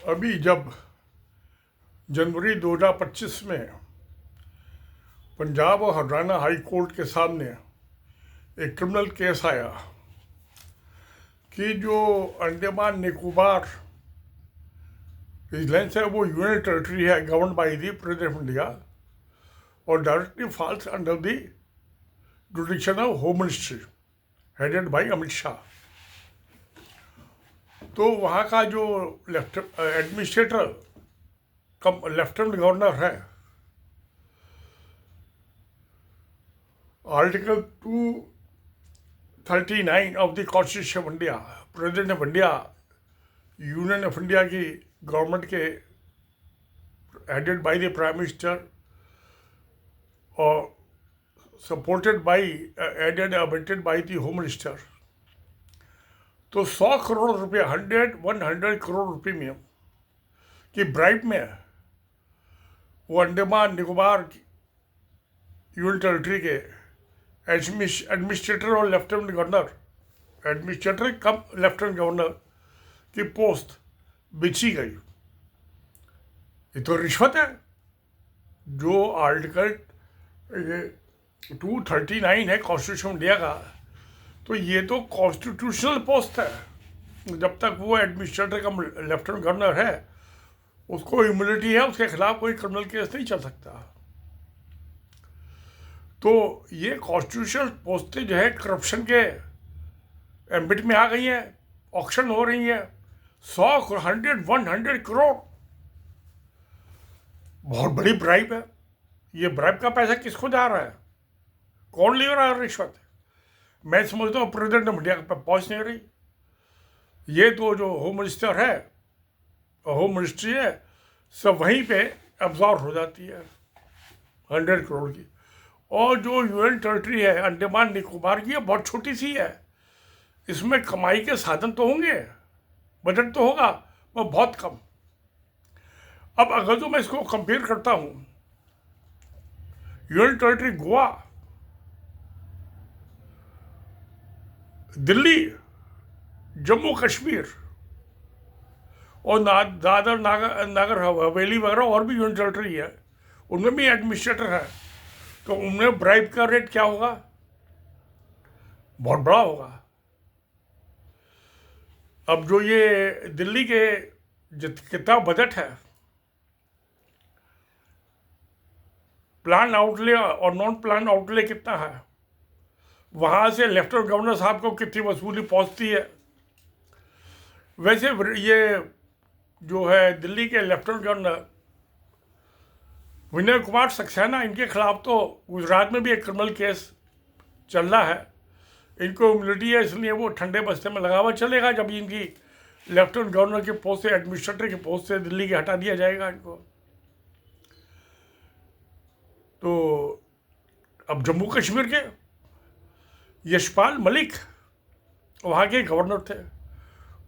अभी जब जनवरी 2025 में पंजाब और हरियाणा हाई कोर्ट के सामने एक क्रिमिनल केस आया कि जो अंडमान निकोबार आइलैंड्स है वो यूनियन टेरिटरी है govern by the president of India और directly falls under the jurisdiction of home ministry headed by Amit Shah. तो वहाँ का जो एडमिनिस्ट्रेटर कम लेफ्टिनेंट गवर्नर है, article 239 of the constitution of India, president of India union of India की government के headed by the prime minister और supported by aided abetted by the home minister, तो 100 करोड़ रुपये 100 करोड़ रुपये में की ब्राइब में वो अंडमान निकोबार यूनियन टेरिटरी के एडमिनिस्ट्रेटर और lieutenant governor, administrator cum lieutenant governor की पोस्ट बेची गई। ये तो रिश्वत है। जो आर्टिकल 239 है कॉन्स्टिट्यूशन इंडिया का, तो ये तो कॉन्स्टिट्यूशनल पोस्ट है। जब तक वो एडमिनिस्ट्रेटर का लेफ्टिनेंट गवर्नर है उसको इम्यूनिटी है, उसके खिलाफ कोई क्रिमिनल केस नहीं चल सकता। तो ये कॉन्स्टिट्यूशनल पोस्टें जो है करप्शन के एम्बिट में आ गई हैं, ऑक्शन हो रही हैं। 100 करोड़ बहुत बड़ी ब्राइब है। ये ब्राइब का पैसा किसको जा रहा है, कौन ले रहा है रिश्वत? मैं समझता हूँ प्रेसिडेंट ऑफ इंडिया पर पहुँच नहीं रही। ये तो जो होम मिनिस्टर है, होम मिनिस्ट्री है, सब वहीं पे एब्जॉर्ब हो जाती है 100 करोड़ की। और जो यूनियन टेरिटरी है अंडमान निकोबार की, बहुत छोटी सी है। इसमें कमाई के साधन तो होंगे, बजट तो होगा, वो बहुत कम। अब अगर जो मैं इसको कंपेयर करता हूँ, यूनियन टेरिटरी गोवा, दिल्ली, जम्मू कश्मीर और दादर नागर हवेली वगैरह और भी यूनियन टेरिटरी है, उनमें भी एडमिनिस्ट्रेटर है। तो उनमें ब्राइब का रेट क्या होगा? बहुत बड़ा होगा। अब जो ये दिल्ली के कितना बजट है, प्लान आउटले और नॉन प्लान आउटले कितना है, वहाँ से लेफ्टिनेंट गवर्नर साहब को कितनी वसूली पहुँचती है। वैसे ये जो है दिल्ली के लेफ्टिनेंट गवर्नर विनय कुमार सक्सेना, इनके खिलाफ तो गुजरात में भी एक क्रिमिनल केस चल रहा है। इनको इम्यूनिटी है, इसलिए वो ठंडे बस्ते में लगा हुआ चलेगा। जब इनकी लेफ्टिनेंट गवर्नर के पोस्ट से, एडमिनिस्ट्रेटर के पोस्ट से दिल्ली के हटा दिया जाएगा इनको। तो अब जम्मू कश्मीर के यशपाल मलिक वहाँ के गवर्नर थे।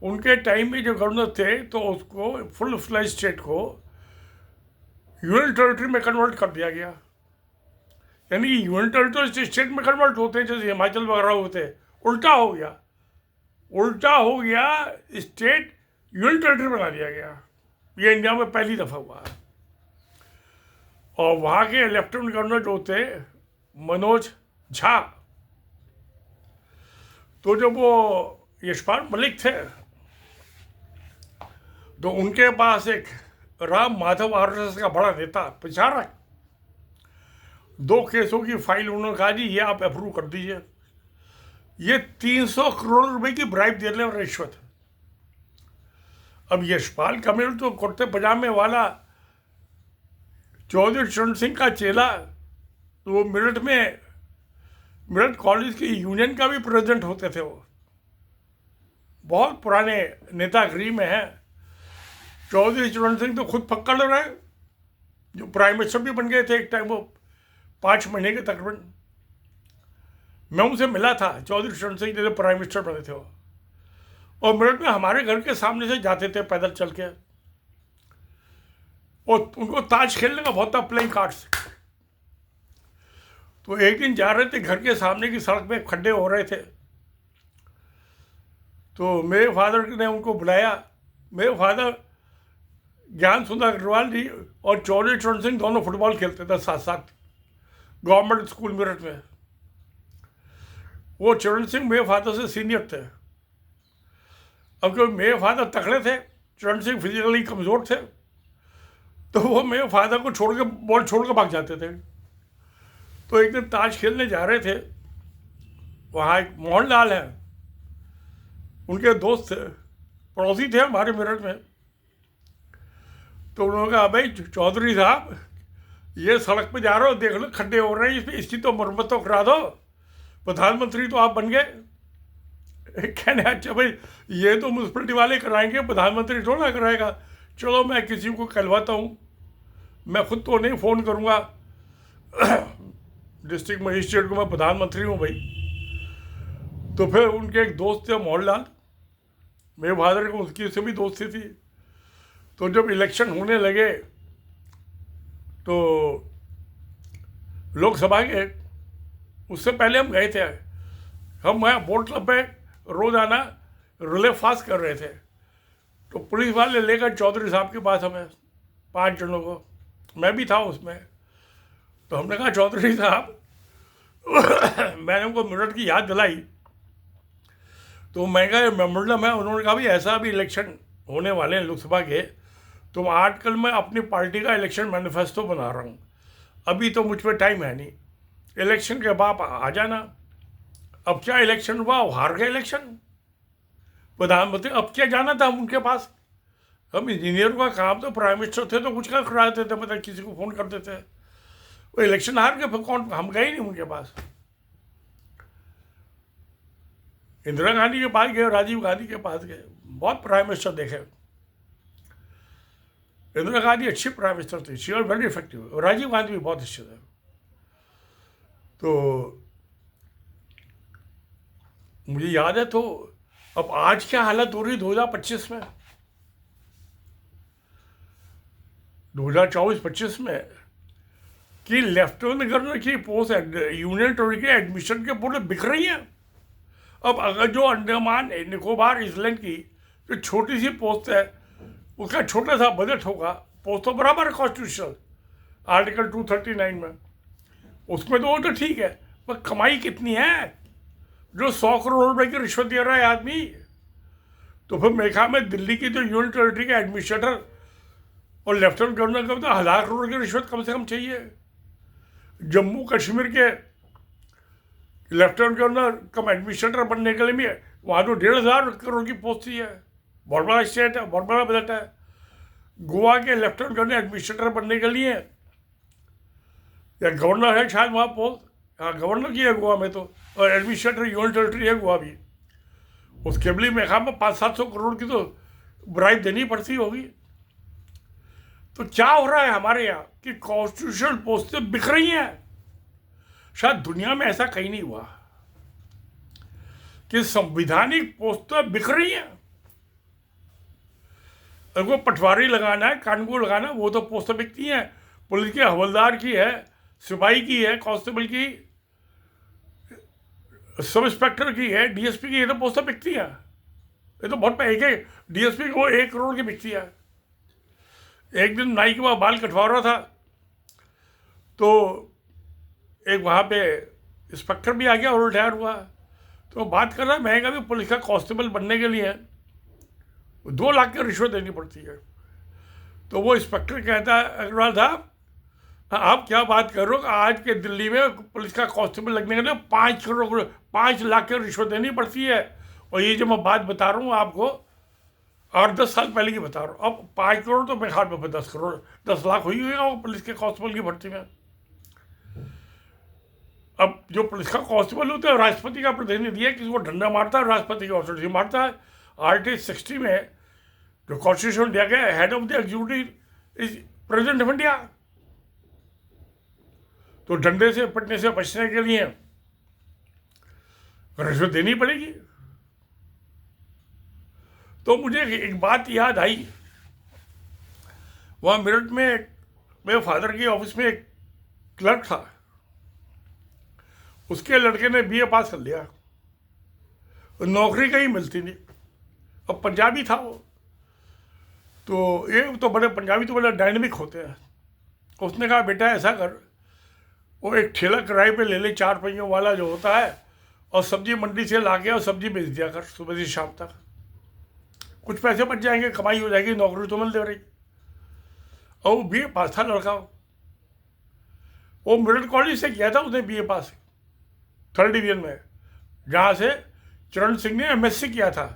उनके टाइम में जो गवर्नर थे तो उसको फुल फ्लैज स्टेट को यूनियन टेरिटरी में कन्वर्ट कर दिया गया। यानी कि यूनियन टेरिटरी स्टेट में कन्वर्ट होते हैं, जैसे हिमाचल वगैरह होते हैं। उल्टा हो गया, उल्टा हो गया, स्टेट यूनियन टेरिटरी बना दिया गया। ये इंडिया में पहली दफ़ा हुआ है। और वहाँ के लेफ्टिनेंट गवर्नर जो थे मनोज झा, तो जब वो यशपाल मलिक थे तो उनके पास एक राम माधव आरएसएस का बड़ा नेता प्रचारक, 2 केसों की फाइल उन्होंने कहा जी ये आप अप्रूव कर दीजिए। ये 300 करोड़ रुपए की ब्राइब दे रहे हैं, रिश्वत। अब यशपाल कमिल तो कुर्ते पजामे वाला चौधरी चरण सिंह का चेला, तो वो मेरठ कॉलेज के यूनियन का भी प्रेसिडेंट होते थे। वो बहुत पुराने नेतागिरी में है। चौधरी चरण सिंह तो खुद पकड़ रहे, जो प्राइम मिनिस्टर भी बन गए थे एक टाइम, वो 5 महीने के तकरीबन। मैं उनसे मिला था, चौधरी चरण सिंह जैसे प्राइम मिनिस्टर बने थे वो। और मेरठ में हमारे घर के सामने से जाते थे पैदल चल के। और उनको ताश खेलने का बहुत था, प्लेइंग कार्ड्स। तो एक दिन जा रहे थे, घर के सामने की सड़क में खड्डे हो रहे थे, तो मेरे फादर ने उनको बुलाया। मेरे फादर ज्ञान सुंदर अग्रवाल जी और चौधरी चरण सिंह दोनों फुटबॉल खेलते थे साथ साथ गवर्नमेंट स्कूल मेरठ में। वो चरण सिंह मेरे फादर से सीनियर थे। अब क्योंकि मेरे फादर तगड़े थे, चरण सिंह फिजिकली कमज़ोर थे, तो वो मेरे फादर को छोड़ के बॉल छोड़ के भाग जाते थे। तो एक दिन ताश खेलने जा रहे थे, वहाँ एक मोहनलाल है, उनके दोस्त थे, पड़ोसी थे हमारे मेरठ में। तो उन्होंने कहा, भाई चौधरी साहब ये सड़क पे जा रहे हो, देख लो खड्डे हो रहे हैं, इसकी तो मरम्मत तो करा दो, प्रधानमंत्री तो आप बन गए। कहने अच्छा भाई ये तो म्यूनसिपलिटी वाले कराएंगे, प्रधानमंत्री थोड़ा ना कराएगा, चलो मैं किसी को कहलवाता हूँ, मैं खुद तो नहीं फ़ोन करूँगा डिस्ट्रिक्ट मजिस्ट्रेट को, मैं प्रधानमंत्री हूँ भाई। तो फिर उनके एक दोस्त थे मोहनलाल, मेरे फादर को उसकी से भी दोस्ती थी। तो जब इलेक्शन होने लगे तो लोकसभा के, उससे पहले हम गए थे, हम वहाँ बोट क्लब पे रोज़ाना रिले फास्ट कर रहे थे। तो पुलिस वाले लेकर चौधरी साहब के पास हमें 5 जनों को, मैं भी था उसमें। तो हमने कहा चौधरी साहब मैंने उनको मेरठ की याद दिलाई। तो मैं कहा मेमोरेंडम है, उन्होंने कहा भाई ऐसा भी इलेक्शन होने वाले हैं लोकसभा के, तो आजकल मैं अपनी पार्टी का इलेक्शन मैनिफेस्टो बना रहा हूँ, अभी तो मुझ पर टाइम है नहीं, इलेक्शन के बाद आ जाना। अब क्या इलेक्शन हुआ, हार गए इलेक्शन, प्रधानमंत्री अब क्या जाना था हम उनके पास। हम इंजीनियर का काम, तो प्राइम मिनिस्टर थे तो कुछ का करा देते थे, मतलब किसी को फ़ोन कर देते। वो इलेक्शन हार गए, फिर कौन, हम गए नहीं उनके पास। इंदिरा गांधी के पास गए, राजीव गांधी के पास गए, बहुत प्राइम मिनिस्टर देखे। इंदिरा गांधी अच्छी प्राइम मिनिस्टर थी, she are very effective, Rajiv Gandhi भी बहुत अच्छे थे। तो मुझे याद है, तो अब आज क्या हालत हो रही 2025 में, 2024-25 में, कि लेफ्टिनेंट गवर्नर की पोस्ट यूनियन टेरिटरी के एडमिशन के पूरे बिक रही हैं। अब अगर जो अंडमान निकोबार आइलैंड की जो छोटी सी पोस्ट है, उसका छोटा सा बजट होगा, पोस्ट तो बराबर है कॉन्स्टिट्यूशनल आर्टिकल 239 में, उसमें तो वो तो ठीक है, पर कमाई कितनी है, जो 100 करोड़ रुपए की रिश्वत दे रहा है आदमी। तो फिर मेरे ख्याल में दिल्ली की जो यूनियन टेरिटरी के एडमिनिस्ट्रेटर और लेफ्टिनेंट गवर्नर को तो 1000 करोड़ की रिश्वत कम से कम चाहिए। जम्मू कश्मीर के लेफ्टिनेंट गवर्नर कम एडमिनिस्ट्रेटर बनने के लिए भी वहाँ तो 1500 करोड़ की पोस्ट ही है, बहुत बड़ा स्टेट है, बहुत बड़ा बजट है। गोवा के लेफ्टिनेंट गवर्नर एडमिनिस्ट्रेटर बनने के लिए, या गवर्नर है शायद वहाँ पोस्ट, हाँ गवर्नर की है गोवा में तो, और एडमिनिस्ट्रेटर यूनियन टेरिटरी है गोवा भी, उसके लिए मेरे ख्याल में 500-700 करोड़ की तो ब्राइब देनी पड़ती होगी। तो क्या हो रहा है हमारे यहाँ कि कॉन्स्टिट्यूशनल पोस्टें बिक रही हैं। शायद दुनिया में ऐसा कहीं नहीं हुआ कि संवैधानिक पोस्टें बिक रही हैं। अगर को पटवारी लगाना है, कानून लगाना है, वो तो पोस्टें बिकती हैं, पुलिस के हवलदार की है, सिपाही की है, कांस्टेबल की, सब इंस्पेक्टर की है, डीएसपी की, ये तो पोस्टें बिकती हैं। ये तो बहुत एक डीएसपी को 1 करोड़ की बिकती है। एक दिन नाई के बाद बाल कटवा रहा था, तो एक वहाँ पे इंस्पेक्टर भी आ गया और रिटायर हुआ, तो बात कर रहा है, मैं भी पुलिस का कांस्टेबल बनने के लिए 2 लाख की रिश्वत देनी पड़ती है। तो वो इंस्पेक्टर कहता है, अग्रवाल साहब आप क्या बात कर रहे हो, आज के दिल्ली में पुलिस का कांस्टेबल लगने के लिए 5 लाख की रिश्वत देनी पड़ती है। और ये जो मैं बात बता रहा हूँ आपको, 8-10 साल पहले की बता रहा हूँ, अब 5 करोड़ तो मेरे ख्याल में 10 लाख हुई होगा वो पुलिस के कांस्टेबल की भर्ती में। अब जो पुलिस का कांस्टेबल होता है, राष्ट्रपति का प्रतिनिधि है, किसी को डंडा मारता है, राष्ट्रपति की ऑथोरिटी मारता है। आर्टिकल 60 में जो कॉन्स्टिट्यूशन दिया गया, head of the executive is president of India. तो डंडे से पिटने से बचने के लिए रिश्वत देनी पड़ेगी। तो मुझे एक बात याद आई, वहाँ मेरठ में मेरे फादर के ऑफिस में एक क्लर्क था, उसके लड़के ने बीए पास कर लिया, नौकरी कहीं मिलती नहीं, अब पंजाबी था वो। तो ये तो बड़े पंजाबी तो बड़े डायनेमिक होते हैं। उसने कहा बेटा ऐसा कर, वो एक ठेला किराए पे ले ले, 4 पहियों वाला जो होता है, और सब्जी मंडी से ला के और सब्जी बेच दिया कर सुबह से शाम तक, कुछ पैसे बच जाएंगे, कमाई हो जाएगी, नौकरी तो मिल दे रही। और वो BA पास था लड़का, वो मिडिल कॉलेज से किया था उसने BA पास 3rd डिवीजन में, जहाँ से चरण सिंह ने MSc किया था।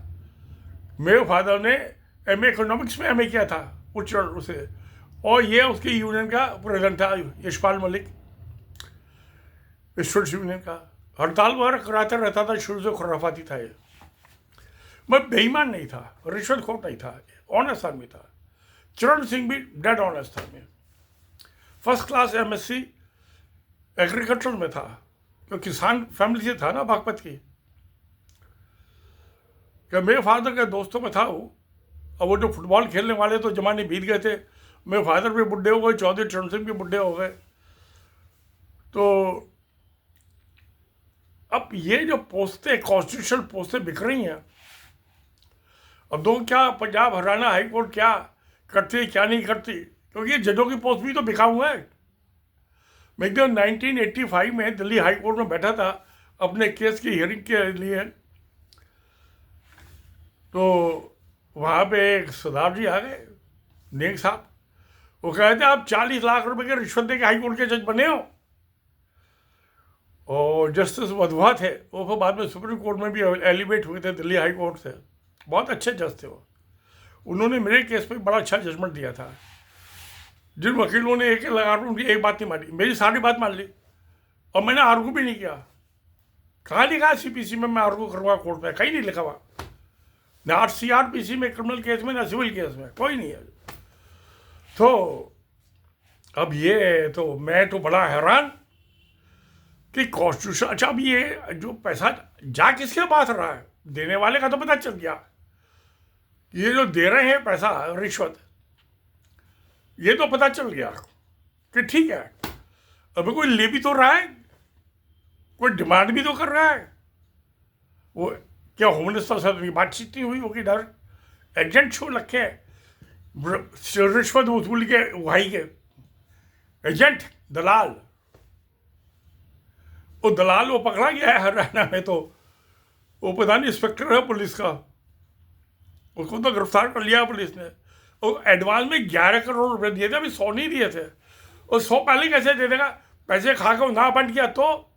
मेरे फादर ने MA इकोनॉमिक्स में MA किया था उच्चरण उसे, और ये उसकी यूनियन का प्रेसिडेंट था यशपाल मलिक, स्टूडेंट्स यूनियन का। हड़ताल वगैरह कराता रहता था, शुरू से खुराफाती था ये। मैं बेईमान नहीं था, रिश्वतखोर नहीं था, ऑनेस्ट आदमी था। चरण सिंह भी डेड ऑनेस्ट था। मैं फर्स्ट क्लास MSc एग्रीकल्चर में था, तो किसान फैमिली से था ना, बागपत की। कि मेरे फादर के दोस्तों में था वो। और वो जो फुटबॉल खेलने वाले तो जमाने बीत गए थे, मेरे फादर भी बुढ़े हो गए, चौधरी चरण सिंह भी बुढ़े हो गए। तो अब ये जो पोस्टें, कॉन्स्टिट्यूशनल पोस्टें बिक रही हैं, अब दो क्या पंजाब हरियाणा हाई कोर्ट क्या करती क्या नहीं करती, क्योंकि ये जजों की पोस्ट भी तो बिका हुआ है। मैं एकदम 1985 में दिल्ली हाई कोर्ट में बैठा था अपने केस की हियरिंग के लिए। तो वहाँ पे एक सरदार जी आ गए, नेक साहब। वो कह थे आप 40 लाख रुपए के रिश्वत दे के हाई कोर्ट के जज बने हो। और जस्टिस वधवा थे, वो फिर बाद में सुप्रीम कोर्ट में भी एलिवेट हुए थे दिल्ली हाई कोर्ट से। बहुत अच्छे जज थे वो। उन्होंने मेरे केस पे बड़ा अच्छा जजमेंट दिया था। जिन वकीलों ने एक लगा उनकी एक बात नहीं मानी, मेरी सारी बात मान ली, और मैंने आर्गू भी नहीं किया। कहाँ लिखा है CPC में मैं आर्गू करूँगा कोर्ट में? कहीं नहीं लिखा हुआ, ना CRPC में क्रिमिनल केस में, ना सिविल केस में, कोई नहीं है। तो अब ये तो मैं तो बड़ा हैरान कि कॉन्स्टिट्यूशन। अच्छा, अब ये जो पैसा जा किसके पास रहा है, देने वाले का तो पता चल गया। ये जो दे रहे हैं पैसा रिश्वत, ये तो पता चल गया कि ठीक है, अभी कोई ले भी तो रहा है, कोई डिमांड भी तो कर रहा है। वो क्या होम मिनिस्टर से बातचीत नहीं हुई होगी? डर एजेंट शो रखे रिश्वत वसूली के, भाई के एजेंट दलाल। वो दलाल वो पकड़ा गया है हरियाणा में, तो वो पता नहीं इंस्पेक्टर है पुलिस का, उसको तो गिरफ्तार कर लिया पुलिस ने। और एडवांस में 11 करोड़ रुपए दिए थे, अभी 100 नहीं दिए थे। और 100 पहले कैसे दे देगा? पैसे खा कर ना बंद किया तो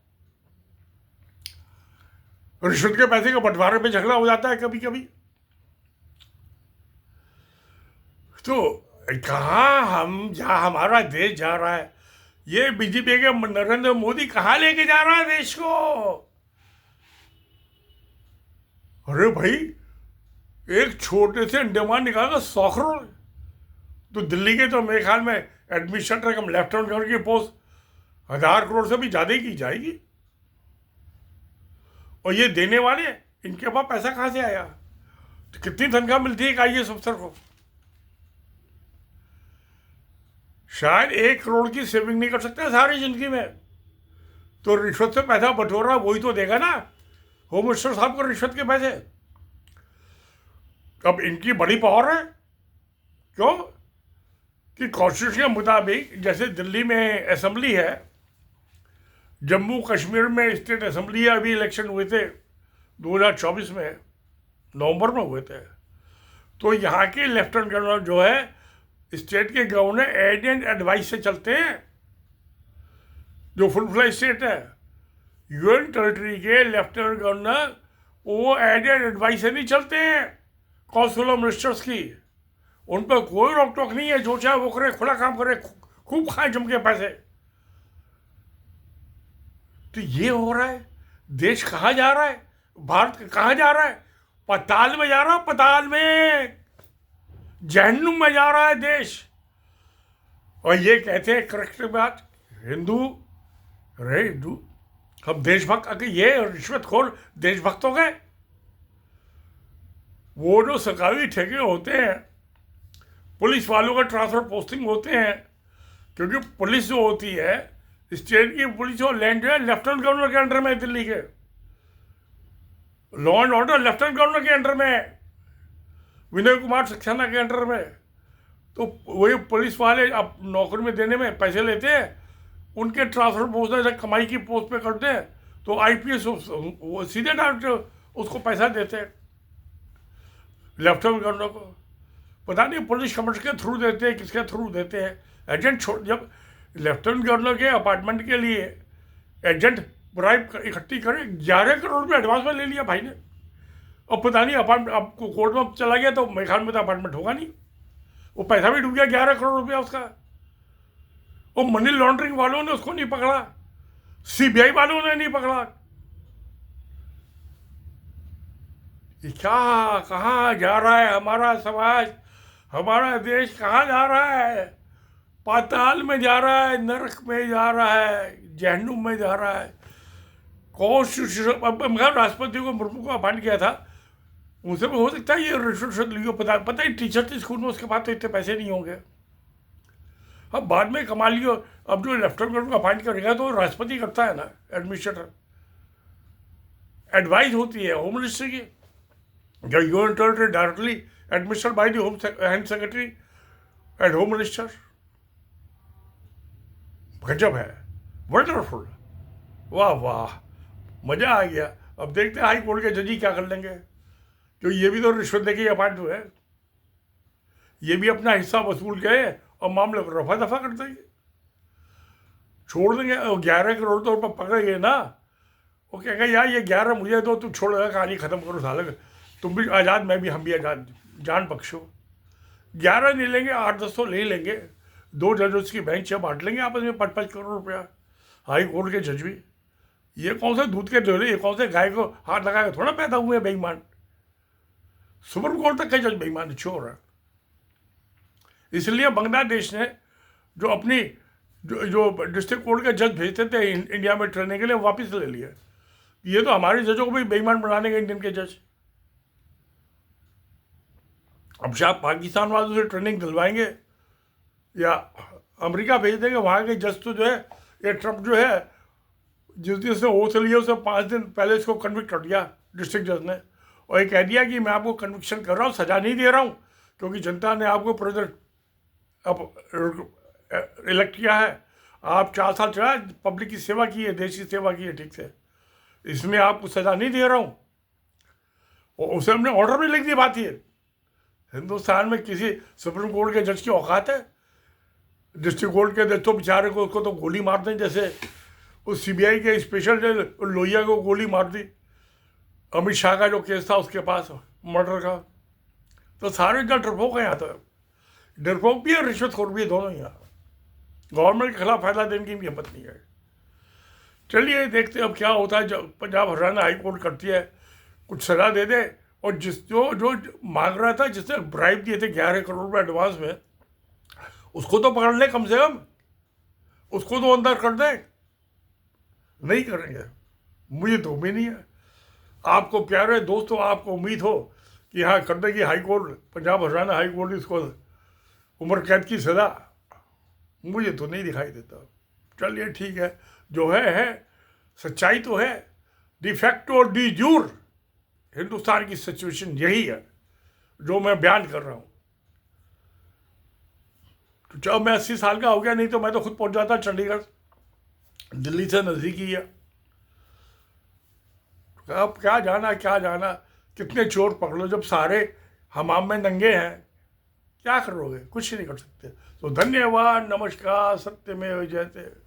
रिश्वत के पैसे के बंटवारे में झगड़ा हो जाता है कभी कभी। तो कहाँ हम जहाँ हमारा देश जा रहा है, ये BJP के नरेंद्र मोदी कहाँ लेके जा रहा है देश को? अरे भाई, एक छोटे से अंडमान निकालकर 100 करोड़। तो दिल्ली के तो मेरे ख्याल में एडमिनिस्ट्रेटर कम लेफ्टिनेंट गवर्नर की पोस्ट 1000 करोड़ से भी ज़्यादा ही की जाएगी। और ये देने वाले, इनके पास पैसा कहाँ से आया? तो कितनी तनख्वाह मिलती है एक IAS अफसर को? शायद 1 करोड़ की सेविंग नहीं कर सकते सारी जिंदगी में। तो रिश्वत से पैसा बटोरा वही तो देगा ना, होम मिनिस्टर साहब को रिश्वत के पैसे। अब इनकी बड़ी पावर है, क्यों कि कॉन्स्टिट्यूशन के मुताबिक जैसे दिल्ली में असेंबली है, जम्मू कश्मीर में स्टेट असेंबली है, अभी इलेक्शन हुए थे 2024 में, नवंबर में हुए थे। तो यहाँ के लेफ्टिनेंट गवर्नर जो है, स्टेट के गवर्नर एड एंड एडवाइस से चलते हैं, जो फुल फ्लैज स्टेट है। यूनियन टेरिटरी के लेफ्टिनेंट गवर्नर वो एड एंड एडवाइस से नहीं चलते हैं काउंसिल ऑफ मिनिस्टर्स की। उन पर कोई रोक टोक नहीं है, जो चाहे वो करे, खुला काम करे, खूब खाए जम के पैसे। तो ये हो रहा है, देश कहाँ जा रहा है, भारत कहाँ जा रहा है? पताल में जा रहा है, पताल में, जहन्नुम में जा रहा है देश। और ये कहते हैं करेक्ट बात, हिंदू रे हिंदू, हम देशभक्त। अगर ये रिश्वतखोर देशभक्त हो गए। वो जो सरकारी ठेके होते हैं, पुलिस वालों का ट्रांसफर पोस्टिंग होते हैं, क्योंकि पुलिस जो होती है, स्टेट की पुलिस और लैंड जो है लेफ्टिनेंट गवर्नर के अंडर में, दिल्ली के law and order lieutenant governor के अंडर में, विनय कुमार सक्सेना के अंडर में। तो वही पुलिस वाले अब नौकरी में देने में पैसे लेते हैं, उनके ट्रांसफर पोस्ट ऐसे कमाई की पोस्ट पे करते हैं, तो आईपीएस वो सीधे डायरेक्ट उसको पैसा देते हैं लेफ्टिनेंट गवर्नर को। पता नहीं पुलिस कमिश्नर के थ्रू देते हैं, किसके थ्रू देते हैं। एजेंट छोड़, जब लेफ्टिनेंट गवर्नर के अपार्टमेंट के लिए एजेंट ब्राइब इकट्ठी करे, 11 करोड़ रुपये एडवांस में ले लिया भाई ने। और पता नहीं अपार्टमेंट आपको कोर्ट में चला गया तो मेरे ख्याल में तो अपार्टमेंट होगा नहीं, वो पैसा भी डूब गया 11 करोड़ रुपया उसका। वो मनी लॉन्ड्रिंग वालों ने उसको नहीं पकड़ा, सीबीआई वालों ने नहीं पकड़ा। ये क्या, कहाँ जा रहा है हमारा समाज, हमारा देश कहाँ जा रहा है? पाताल में जा रहा है, नरक में जा रहा है, जहन्नुम में जा रहा है। कॉन्स्टिट्यूशन, अब मैं राष्ट्रपति को, मुर्मू को अपॉइंट किया था, उनसे भी हो सकता है ये रिश्वत लियो, पता ही टीचर थे स्कूल में, उसके बाद तो इतने पैसे नहीं होंगे। अब बाद में कमा लियो। अब जो लेफ्टिनेंट गवर्नर को अपॉइंट करेगा तो राष्ट्रपति करता है ना एडमिनिस्ट्रेटर, एडवाइस होती है होम मिनिस्ट्री की, जो unit directly administered by the home secretary and home minister. गजब है, वंडरफुल, वाह वाह, मजा आ गया। अब देखते हैं हाई कोर्ट के जज ही क्या कर लेंगे, क्योंकि ये भी तो रिश्वत देके अपॉइंट हुए, ये भी अपना हिस्सा वसूल गए और मामले को रफा दफा कर देंगे, छोड़ देंगे। 11 करोड़ तो पकड़े गए ना, वो कहेगा यार ये 11 मुझे दो, तू छोड़ देगा, कहानी खत्म करो साले, तुम भी आज़ाद, मैं भी, हम भी आज़ाद, जान बख्शो। 11 नहीं लेंगे, 8-10 तो ले लेंगे, 2 जजों की बेंच है, बांट लेंगे आपस में 5-5 करोड़ रुपया। हाई कोर्ट के जज भी, ये कौन से दूध के डोले, ये कौन से गाय को हाथ लगा के थोड़ा पैदा हुए बेईमान। सुप्रीम कोर्ट तक के जज बेईमान चोर है। इसलिए बांग्लादेश ने जो अपनी जो डिस्ट्रिक्ट कोर्ट के जज भेजते थे इंडिया में ट्रेनिंग के लिए, वापस ले लिए। ये तो हमारे जजों को भी बेईमान बनाने के इंडियन के जज। अब शायद पाकिस्तान वालों से ट्रेनिंग दिलवाएंगे या अमेरिका भेज देंगे, वहाँ के जज तो जो है, ये ट्रम्प जो है, जिस दिन से ओथ लिया उससे 5 दिन पहले इसको कन्विक्ट कर दिया डिस्ट्रिक्ट जज ने, और ये कह दिया कि मैं आपको कन्विक्शन कर रहा हूँ, सज़ा नहीं दे रहा हूँ, क्योंकि जनता ने आपको प्रेसिडेंट अब इलेक्ट किया है, आप 4 साल चला, पब्लिक की सेवा की है, देश की सेवा की है ठीक से, इसमें आपको सज़ा नहीं दे रहा हूँ। और उसे हमने ऑर्डर में लिख दी बात। ये हिंदुस्तान में किसी सुप्रीम कोर्ट के जज की औकात है? डिस्ट्रिक्ट कोर्ट के जज तो बेचारे को, उसको तो गोली मार दें, जैसे उस सीबीआई के स्पेशल जज लोहिया को गोली मार दी, अमित शाह का जो केस था उसके पास मर्डर का। तो सारे जज डरपोक हैं यहाँ, तो डरपोक भी है, रिश्वतखोर भी है, दोनों ही यहाँ। गवर्नमेंट के खिलाफ फायदा देने की भी हिम्मत नहीं है। चलिए देखते अब क्या होता है। जब पंजाब हरियाणा हाई कोर्ट करती है, कुछ सजा दे दे, और जो मांग रहा था, जिसने ब्राइब दिए थे 11 करोड़ रुपये एडवांस में, उसको तो पकड़ ले कम से कम, उसको तो अंदर कर दे। नहीं करेंगे, मुझे तो उम्मीद नहीं है। आपको प्यारे दोस्तों, आपको उम्मीद हो कि हाँ कर देगी high court, Punjab Haryana high court इसको उम्र कैद की सज़ा, मुझे तो नहीं दिखाई देता। चलिए ठीक है, जो है सच्चाई तो है। डिफैक्टो और डी जूर हिंदुस्तान की सिचुएशन यही है जो मैं बयान कर रहा हूँ। तो जब मैं 80 साल का हो गया, नहीं तो मैं तो खुद पहुंच जाता चंडीगढ़, दिल्ली से नज़दीकी है। अब क्या जाना, कितने चोर पकड़ लो, जब सारे हमाम में नंगे हैं, क्या करोगे? कुछ नहीं कर सकते। तो धन्यवाद, नमस्कार, सत्यमेव जयते।